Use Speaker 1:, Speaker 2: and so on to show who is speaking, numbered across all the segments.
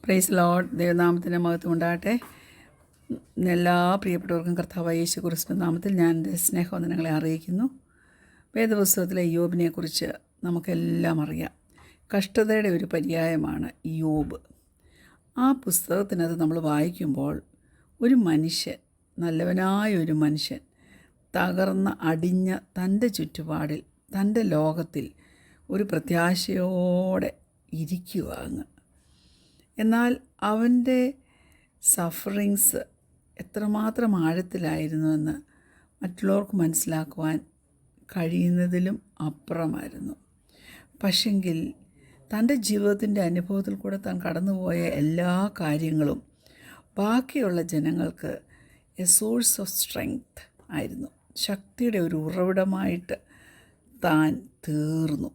Speaker 1: Praise Lord. ദൈവനാമത്തിൻ്റെ മഹത്വം ഉണ്ടാകട്ടെ. എല്ലാ പ്രിയപ്പെട്ടവർക്കും കർത്താവായ യേശു ക്രിസ്തു നാമത്തിൽ ഞാൻ എൻ്റെ സ്നേഹവന്ദനങ്ങളെ അറിയിക്കുന്നു. വേദപുസ്തകത്തിലെ യോബിനെക്കുറിച്ച് നമുക്കെല്ലാം അറിയാം. കഷ്ടതയുടെ ഒരു പര്യായമാണ് യോബ്. ആ പുസ്തകത്തിനകത്ത് നമ്മൾ വായിക്കുമ്പോൾ ഒരു മനുഷ്യൻ, നല്ലവനായ ഒരു മനുഷ്യൻ, തകർന്ന അടിഞ്ഞ തൻ്റെ ചുറ്റുപാടിൽ, തൻ്റെ ലോകത്തിൽ ഒരു പ്രത്യാശയോടെ ഇരിക്കുക അങ്ങ്. എന്നാൽ അവൻ്റെ സഫറിങ്സ് എത്രമാത്രം ആഴത്തിലായിരുന്നുവെന്ന് മറ്റുള്ളവർക്ക് മനസ്സിലാക്കുവാൻ കഴിയുന്നതിലും അപ്പുറമായിരുന്നു. പക്ഷെങ്കിൽ തൻ്റെ ജീവിതത്തിൻ്റെ അനുഭവത്തിൽ കൂടെ താൻ കടന്നുപോയ എല്ലാ കാര്യങ്ങളും ബാക്കിയുള്ള ജനങ്ങൾക്ക് എ സോഴ്സ് ഓഫ് സ്ട്രെങ്ത് ആയിരുന്നു. ശക്തിയുടെ ഒരു ഉറവിടമായിട്ട് താൻ തീർന്നു.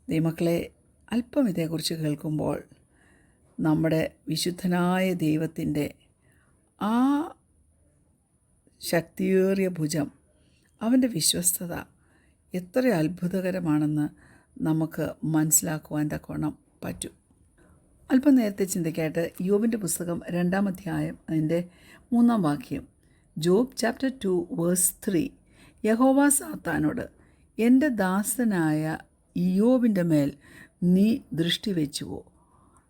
Speaker 1: ദൈവമക്കളെ, അല്പം ഇതേക്കുറിച്ച് കേൾക്കുമ്പോൾ നമ്മുടെ വിശുദ്ധനായ ദൈവത്തിൻ്റെ ആ ശക്തിയേറിയ ഭുജം, അവൻ്റെ വിശ്വസ്തത എത്ര അത്ഭുതകരമാണെന്ന് നമുക്ക് മനസ്സിലാക്കുവാൻ തക്കവണ്ണം പറ്റും. അല്പം നേരത്തെ ചിന്തയ്ക്കായിട്ട് യോബിൻ്റെ പുസ്തകം 2-ാം അധ്യായം അതിൻ്റെ 3-ാം വാക്യം. Job chapter 2 verse 3. യഹോവ സാത്താനോട്, എൻ്റെ ദാസനായ ഇയ്യോബിൻ്റെ മേൽ നീ ദൃഷ്ടി വെച്ചുവോ?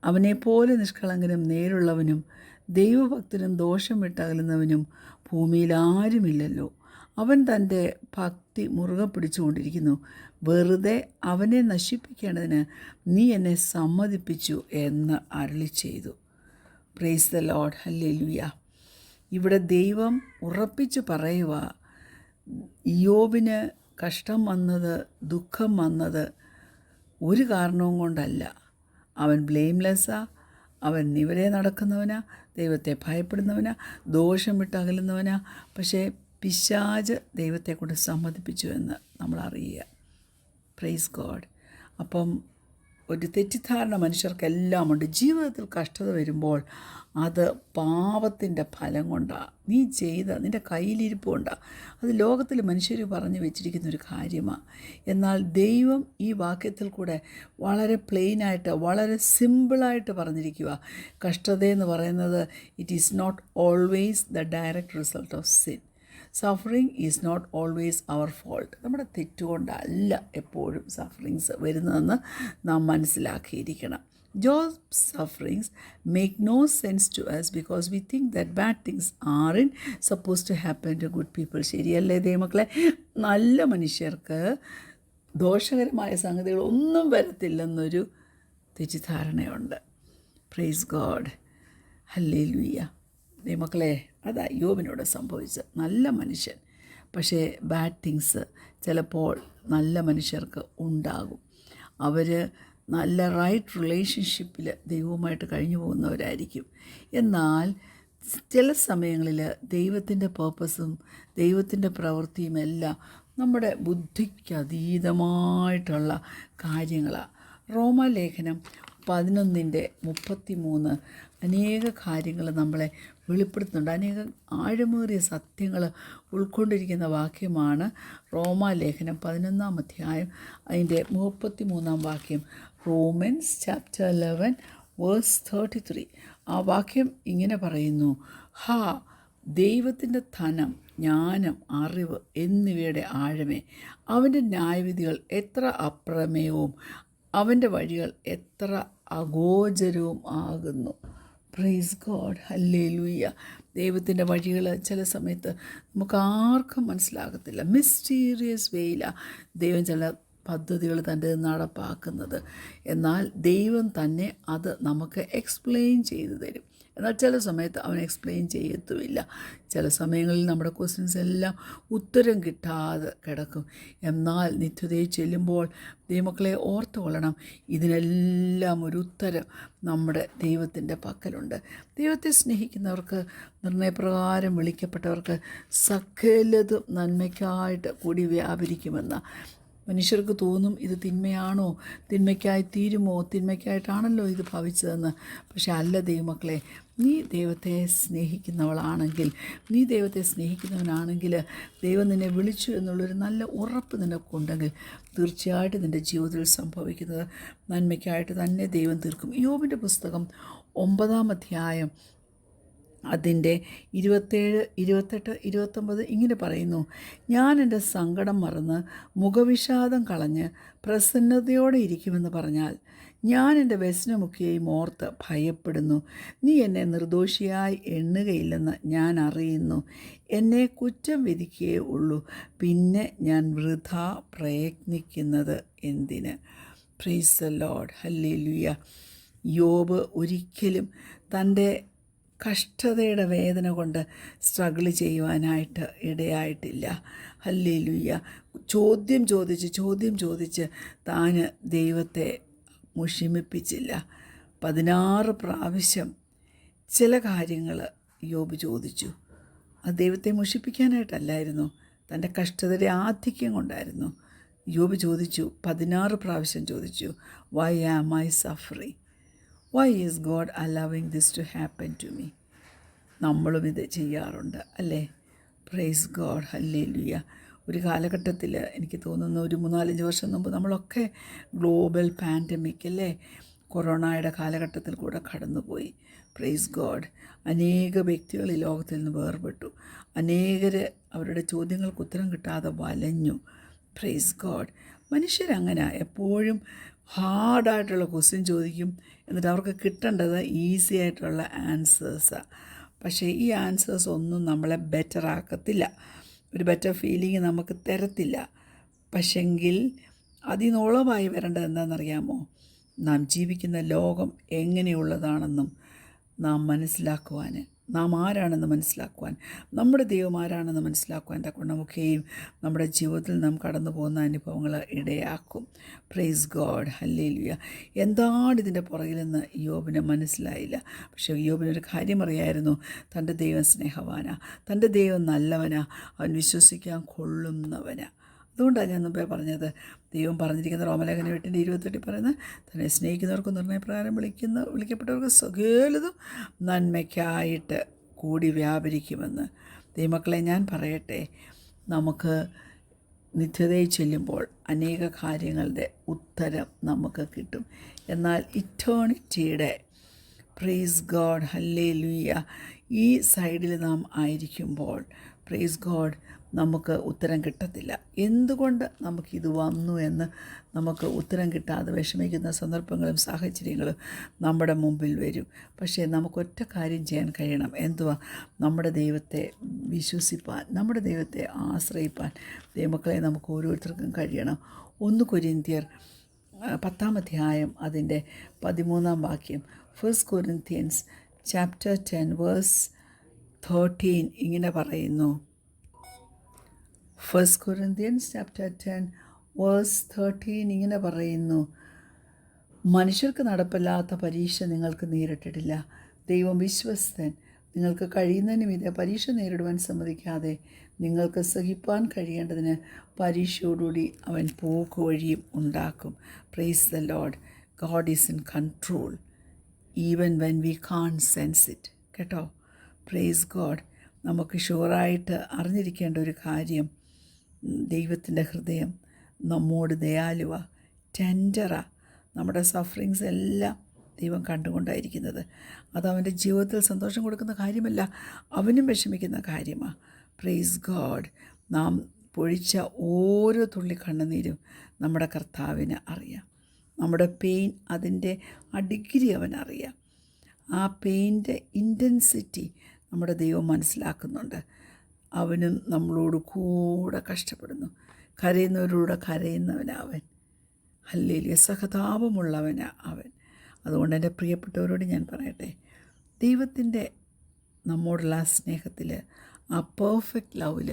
Speaker 1: അവനെപ്പോലെ നിഷ്കളങ്കനും നേരുള്ളവനും ദൈവഭക്തനും ദോഷം വിട്ടകലുന്നവനും ഭൂമിയിൽ ആരുമില്ലല്ലോ. അവൻ തൻ്റെ ഭക്തി മുറുകെ പിടിച്ചുകൊണ്ടിരിക്കുന്നു. വെറുതെ അവനെ നശിപ്പിക്കേണ്ടതിന് നീ എന്നെ സമ്മതിപ്പിച്ചു എന്ന് അരുളി ചെയ്തു. Price the Lord. ഹല്ലേലൂയ. ഇവിടെ ദൈവം ഉറപ്പിച്ച് പറയുക, ഇയ്യോബിന് കഷ്ടം വന്നത്, ദുഃഖം വന്നത് ഒരു കാരണവും കൊണ്ടല്ല. അവൻ ബ്ലെയിംലെസ്സാ, അവൻ നിവരെ നടക്കുന്നവനാ, ദൈവത്തെ ഭയപ്പെടുന്നവനാ, ദോഷം വിട്ടകലുന്നവനാ. പക്ഷേ പിശാച് ദൈവത്തെ കൊണ്ട് സമ്മതിപ്പിച്ചു എന്ന് നമ്മൾ അറിയുക. Praise God. അപ്പം ഒരു തെറ്റിദ്ധാരണ മനുഷ്യർക്കെല്ലാം ഉണ്ട്. ജീവിതത്തിൽ കഷ്ടത വരുമ്പോൾ അത് പാപത്തിൻ്റെ ഫലം കൊണ്ടാണ്, നീ ചെയ്ത നിൻ്റെ കയ്യിലിരിപ്പ് കൊണ്ടാണ്. അത് ലോകത്തിൽ മനുഷ്യർ പറഞ്ഞു വെച്ചിരിക്കുന്നൊരു കാര്യമാണ്. എന്നാൽ ദൈവം ഈ വാക്യത്തിൽ കൂടെ വളരെ പ്ലെയിനായിട്ട്, വളരെ സിമ്പിളായിട്ട് പറഞ്ഞിരിക്കുക. കഷ്ടതയെന്ന് പറയുന്നത് it is not always the direct result of sin. Suffering is not always our fault. നമ്മുടെ തെറ്റുകൊണ്ടല്ല എപ്പോഴും സഫറിങ്സ് വരുന്നതെന്ന് നാം മനസ്സിലാക്കിയിരിക്കണം. Job's sufferings make no sense to us because we think that bad things aren't supposed to happen to good people. ശരിയല്ലേ ദൈവമക്കളെ? നല്ല മനുഷ്യർക്ക് ദോഷകരമായ സംഗതികൾ ഒന്നും വരത്തില്ലെന്നൊരു തെറ്റിദ്ധാരണയുണ്ട്. Praise God. ഹല്ലേലൂയ. ദൈവമക്കളെ, അതാ യോബിനോട് സംഭവിച്ചത്. നല്ല മനുഷ്യൻ, പക്ഷേ ബാഡ് തിങ്സ് ചിലപ്പോൾ നല്ല മനുഷ്യർക്ക് ഉണ്ടാകും. അവർ നല്ല റൈറ്റ് റിലേഷൻഷിപ്പിൽ ദൈവവുമായിട്ട് കഴിഞ്ഞു പോകുന്നവരായിരിക്കും. എന്നാൽ ചില സമയങ്ങളിൽ ദൈവത്തിൻ്റെ പേർപ്പസും ദൈവത്തിൻ്റെ പ്രവൃത്തിയും എല്ലാം നമ്മുടെ ബുദ്ധിക്ക് അതീതമായിട്ടുള്ള കാര്യങ്ങളാണ്. റോമാലേഖനം 11:33 അനേക കാര്യങ്ങൾ നമ്മളെ വെളിപ്പെടുത്തുന്നുണ്ട്. അനേകം ആഴമേറിയ സത്യങ്ങൾ ഉൾക്കൊണ്ടിരിക്കുന്ന വാക്യമാണ് റോമാലേഖനം 11-ാം അധ്യായം അതിൻ്റെ 33-ാം വാക്യം. Romans chapter 11 verse 33. ആ വാക്യം ഇങ്ങനെ പറയുന്നു: ഹാ, ദൈവത്തിൻ്റെ ധനം, ജ്ഞാനം, അറിവ് എന്നിവയുടെ ആഴമേ, അവൻ്റെ ന്യായവിധികൾ എത്ര അപ്രമേയവും അവൻ്റെ വഴികൾ എത്ര അഗോചരവും ആകുന്നു. Price God. ഹല്ലേലൂയ. ദൈവത്തിൻ്റെ വഴികൾ ചില സമയത്ത് നമുക്ക് ആർക്കും മനസ്സിലാകത്തില്ല. മിസ്റ്റീരിയസ് വേയിലാണ് ദൈവം ചില പദ്ധതികൾ തൻ്റെ നടപ്പാക്കുന്നത്. എന്നാൽ ദൈവം തന്നെ അത് നമുക്ക് എക്സ്പ്ലെയിൻ ചെയ്തു തരും. എന്നാൽ ചില സമയത്ത് അവൻ എക്സ്പ്ലെയിൻ ചെയ്യത്തുമില്ല. ചില സമയങ്ങളിൽ നമ്മുടെ ക്വസ്റ്റ്യൻസ് എല്ലാം ഉത്തരം കിട്ടാതെ കിടക്കും. എന്നാൽ നിത്യതയിൽ ചെല്ലുമ്പോൾ ദൈവമക്കളെ ഓർത്തുകൊള്ളണം, ഇതിനെല്ലാം ഒരു ഉത്തരം നമ്മുടെ ദൈവത്തിൻ്റെ പക്കലുണ്ട്. ദൈവത്തെ സ്നേഹിക്കുന്നവർക്ക്, നിർണയപ്രകാരം വിളിക്കപ്പെട്ടവർക്ക് സകലതും നന്മയ്ക്കായിട്ട് കൂടി വ്യാപരിക്കുമെന്ന മനുഷ്യർക്ക് തോന്നും ഇത് തിന്മയാണോ, തിന്മയ്ക്കായി തീരുമോ, തിന്മയ്ക്കായിട്ടാണല്ലോ ഇത് ഭവിച്ചതെന്ന്. പക്ഷെ അല്ല ദൈവമക്കളെ, നീ ദൈവത്തെ സ്നേഹിക്കുന്നവളാണെങ്കിൽ, നീ ദൈവത്തെ സ്നേഹിക്കുന്നവനാണെങ്കിൽ, ദൈവം നിന്നെ വിളിച്ചു എന്നുള്ളൊരു നല്ല ഉറപ്പ് നിനക്കുണ്ടെങ്കിൽ തീർച്ചയായിട്ടും നിൻ്റെ ജീവിതത്തിൽ സംഭവിക്കുന്നത് നന്മയ്ക്കായിട്ട് തന്നെ ദൈവം തീർക്കും. യോബിൻ്റെ പുസ്തകം 9-ാം അധ്യായം അതിൻ്റെ 27, 28, 29 ഇങ്ങനെ പറയുന്നു: ഞാൻ എൻ്റെ സങ്കടം മറന്ന് മുഖവിഷാദം കളഞ്ഞ് പ്രസന്നതയോടെ ഇരിക്കുമെന്ന് പറഞ്ഞാൽ ഞാൻ എൻ്റെ വ്യസനമൊക്കെയും ഓർത്ത് ഭയപ്പെടുന്നു. നീ എന്നെ നിർദോഷിയായി എണ്ണുകയില്ലെന്ന് ഞാൻ അറിയുന്നു. എന്നെ കുറ്റം വിധിക്കുകയേ ഉള്ളൂ. പിന്നെ ഞാൻ വൃഥാ പ്രയത്നിക്കുന്നത് എന്തിന്? Price the Lord. ഹല്ലേലൂയ. യോബ് ഒരിക്കലും തൻ്റെ കഷ്ടതയുടെ വേദന കൊണ്ട് സ്ട്രഗിൾ ചെയ്യുവാനായിട്ട് ഇടയായിട്ടില്ല. ഹല്ലേലൂയ. ചോദ്യം ചോദിച്ച് താൻ ദൈവത്തെ മുഷിമിപ്പിച്ചില്ല. 16 പ്രാവശ്യം ചില കാര്യങ്ങൾ യോബ് ചോദിച്ചു. അത് ദൈവത്തെ മുഷിപ്പിക്കാനായിട്ടല്ലായിരുന്നു, തൻ്റെ കഷ്ടതയുടെ ആധിക്യം കൊണ്ടായിരുന്നു. യോബ് ചോദിച്ചു, 16 പ്രാവശ്യം ചോദിച്ചു, why am I suffering? Why is God allowing this to happen to me? നമ്മളും ഇത് ചെയ്യാറുണ്ട് അല്ലേ? Praise God. ഹല്ലേലൂയ. ഒരു കാലഘട്ടത്തിൽ എനിക്ക് തോന്നുന്നു ഒരു 3-4 വർഷം മുമ്പ് നമ്മളൊക്കെ ഗ്ലോബൽ പാൻഡമിക് അല്ലേ, കൊറോണയുടെ കാലഘട്ടത്തിൽ കൂടെ കടന്നുപോയി. Praise God. അനേക വ്യക്തികൾ ഈ ലോകത്തിൽ നിന്ന് വേർപെട്ടു. അനേകർ അവരുടെ ചോദ്യങ്ങൾക്ക് ഉത്തരം കിട്ടാതെ വലഞ്ഞു. Praise God. മനുഷ്യരങ്ങനെ എപ്പോഴും ഹാർഡായിട്ടുള്ള ക്വസ്റ്റ്യൻ ചോദിക്കും, എന്നിട്ട് അവർക്ക് കിട്ടേണ്ടത് ഈസി ആയിട്ടുള്ള ആൻസേഴ്സാണ്. പക്ഷേ ഈ ആൻസേഴ്സ് ഒന്നും നമ്മളെ ബെറ്റർ ആക്കത്തില്ല, ഒരു ബെറ്റർ ഫീലിംഗ് നമുക്ക് തരത്തില്ല. പക്ഷെങ്കിൽ അതിനുളവായി വരേണ്ടത് എന്താണെന്നറിയാമോ? നാം ജീവിക്കുന്ന ലോകം എങ്ങനെയുള്ളതാണെന്നും നാം മനസ്സിലാക്കുവാൻ, നാം ആരാണെന്ന് മനസ്സിലാക്കുവാൻ, നമ്മുടെ ദൈവം ആരാണെന്ന് മനസ്സിലാക്കുവാൻ തക്കവണ്ണമൊക്കെയും നമ്മുടെ ജീവിതത്തിൽ നാം കടന്നു പോകുന്ന അനുഭവങ്ങൾ ഇടയാക്കും. Price God. ഹല്ലേലൂയ. എന്താണ് ഇതിൻ്റെ പുറകിലെന്ന് യോബിന് മനസ്സിലായില്ല. പക്ഷേ യോബിനൊരു കാര്യം അറിയായിരുന്നു, തൻ്റെ ദൈവം സ്നേഹവാനാ, തൻ്റെ ദൈവം നല്ലവനാ, അവൻ വിശ്വസിക്കാൻ കൊള്ളുന്നവനാ. അതുകൊണ്ടാണ് ഞാൻ മുമ്പേ പറഞ്ഞത്, ദൈവം പറഞ്ഞിരിക്കുന്ന റോമലേഖനം 8:28 പറയുന്നത്, തന്നെ സ്നേഹിക്കുന്നവർക്ക് നിർണയപ്രകാരം വിളിക്കപ്പെട്ടവർക്ക് സകലതും നന്മയ്ക്കായിട്ട് കൂടി വ്യാപരിക്കുമെന്ന്. ദൈവമക്കളെ, ഞാൻ പറയട്ടെ, നമുക്ക് നിത്യതയിൽ ചെല്ലുമ്പോൾ അനേക കാര്യങ്ങളുടെ ഉത്തരം നമുക്ക് കിട്ടും. എന്നാൽ ഇറ്റേണിറ്റിയുടെ, പ്രൈസ് ഗോഡ്, ഹല്ലേലൂയ, ഈ സൈഡിൽ നാം ആയിരിക്കുമ്പോൾ പ്രൈസ് ഗോഡ് നമുക്ക് ഉത്തരം കിട്ടത്തില്ല. എന്തുകൊണ്ട് നമുക്കിത് വന്നു എന്ന് നമുക്ക് ഉത്തരം കിട്ടാതെ വിഷമിക്കുന്ന സന്ദർഭങ്ങളും സാഹചര്യങ്ങളും നമ്മുടെ മുമ്പിൽ വരും. പക്ഷേ നമുക്കൊറ്റ കാര്യം ചെയ്യാൻ കഴിയണം. എന്തുവാ? നമ്മുടെ ദൈവത്തെ വിശ്വസിപ്പാൻ, നമ്മുടെ ദൈവത്തെ ആശ്രയിപ്പാൻ ദൈവമക്കളെ നമുക്ക് ഓരോരുത്തർക്കും കഴിയണം. 1 കൊരിന്ത്യർ 10-ാം അധ്യായം അതിൻ്റെ 13-ാം വാക്യം, 1 Corinthians chapter 10 verse 13 ഇങ്ങനെ പറയുന്നു. 1 Corinthians chapter 10 verse 13 ഇങ്ങനെ പറയുന്നു: മനുഷ്യർക്ക് നടപ്പില്ലാത്ത പരീക്ഷ നിങ്ങൾക്ക് നേരിട്ടിട്ടില്ല. ദൈവം വിശ്വസ്തൻ. നിങ്ങൾക്ക് കഴിയുന്നതിനും ഇത് പരീക്ഷ നേരിടുവാൻ സമ്മതിക്കാതെ നിങ്ങൾക്ക് സഹിപ്പാൻ കഴിയേണ്ടതിന് പരീക്ഷയോടുകൂടി അവൻ പോക്കുവഴിയും ഉണ്ടാക്കും. Praise the lord. God is in control even when we can't sense it. കേട്ടോ? Praise God. നമുക്ക് ഷുവറായിട്ട് അറിഞ്ഞിരിക്കേണ്ട ഒരു കാര്യം, ദൈവത്തിൻ്റെ ഹൃദയം നമ്മോട് ദയാലുവ, ടെൻഡറ. നമ്മുടെ സഫറിങ്സ് എല്ലാം ദൈവം കണ്ടുകൊണ്ടായിരിക്കുന്നത്. അത് അവൻ്റെ ജീവിതത്തിൽ സന്തോഷം കൊടുക്കുന്ന കാര്യമല്ല, അവനും വിഷമിക്കുന്ന കാര്യമാണ്. Praise God. നാം പൊഴിച്ച ഓരോ തുള്ളി കണ്ണുനീരും നമ്മുടെ കർത്താവിന് അറിയാം. നമ്മുടെ പെയിൻ, അതിൻ്റെ ആ ഡിഗ്രി അവനറിയാം. ആ പെയിൻ്റെ ഇൻറ്റൻസിറ്റി നമ്മുടെ ദൈവം മനസ്സിലാക്കുന്നുണ്ട്. അവനും നമ്മളോട് കൂടെ കഷ്ടപ്പെടുന്നു. കരയുന്നവരോട് കരയുന്നവനവൻ. ഹല്ലേലൂയ. സഹതാപമുള്ളവനാ അവൻ. അതുകൊണ്ട് എൻ്റെ പ്രിയപ്പെട്ടവരോട് ഞാൻ പറയട്ടെ, ദൈവത്തിൻ്റെ നമ്മോടുള്ള ആ സ്നേഹത്തിൽ, ആ പെർഫെക്റ്റ് ലവിൽ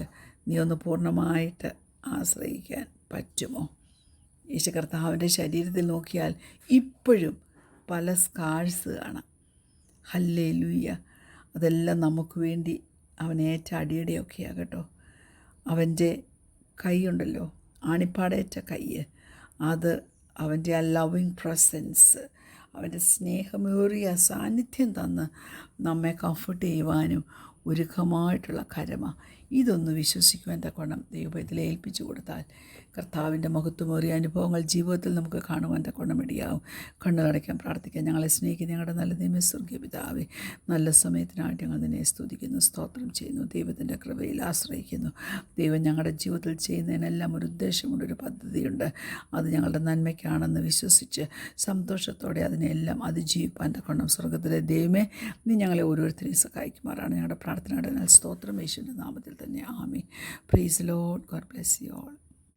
Speaker 1: നീ ഒന്ന് പൂർണ്ണമായിട്ട് ആശ്രയിക്കാൻ പറ്റുമോ? യേശു കർത്താവിൻ്റെ ശരീരത്തിൽ നോക്കിയാൽ ഇപ്പോഴും പല സ്കാഴ്സ് കാണാം. ഹല്ലേലൂയ. അതെല്ലാം നമുക്ക് വേണ്ടി അവൻ ഏറ്റ അടിയടെയൊക്കെയാണ് കേട്ടോ. അവൻ്റെ കൈയുണ്ടല്ലോ, ആണിപ്പാടേറ്റ കൈ, അത് അവൻ്റെ ആ ലവിങ് പ്രസൻസ്, അവൻ്റെ സ്നേഹമേറിയ സാന്നിധ്യം തന്ന് നമ്മെ കംഫർട്ട് ചെയ്യുവാനും ഒരുക്കമായിട്ടുള്ള കരമ. ഇതൊന്ന് വിശ്വസിക്കുവാൻ തക്കവണ്ണം ദൈവത്തിൽ ഏൽപ്പിച്ചു കൊടുത്താൽ കർത്താവിൻ്റെ മഹത്വമേറിയ അനുഭവങ്ങൾ ജീവിതത്തിൽ നമുക്ക് കാണുവാൻ തക്കവണ്ണം ഇടയാവും. കണ്ണുകടയ്ക്കാൻ പ്രാർത്ഥിക്കാം. ഞങ്ങളെ സ്നേഹിക്കുന്ന ഞങ്ങളുടെ നല്ല ദൈവമേ, സ്വർഗ്ഗീയ പിതാവേ, നല്ല സമയത്തിനായിട്ട് ഞങ്ങൾ നിന്നെ സ്തുതിക്കുന്നു, സ്തോത്രം ചെയ്യുന്നു, ദൈവത്തിൻ്റെ കൃപയിൽ ആശ്രയിക്കുന്നു. ദൈവം ഞങ്ങളുടെ ജീവിതത്തിൽ ചെയ്യുന്നതിനെല്ലാം ഒരു ഉദ്ദേശമുണ്ട്, ഒരു പദ്ധതിയുണ്ട്. അത് ഞങ്ങളുടെ നന്മയ്ക്കാണെന്ന് വിശ്വസിച്ച് സന്തോഷത്തോടെ അതിനെല്ലാം അതിജീവിപ്പാൻ തക്കവണ്ണം സ്വർഗ്ഗത്തിലെ ദൈവമേ, നീ ഞങ്ങളെ ഓരോരുത്തരെയും സഹായിക്കുമാറാണ് ഞങ്ങളുടെ പ്രാർത്ഥനയുടെ. എന്നാൽ സ്തോത്രം യേശുവിൻ്റെ നാമത്തിൽ തന്നെ. ആമേൻ. Praise the lord. God bless you all.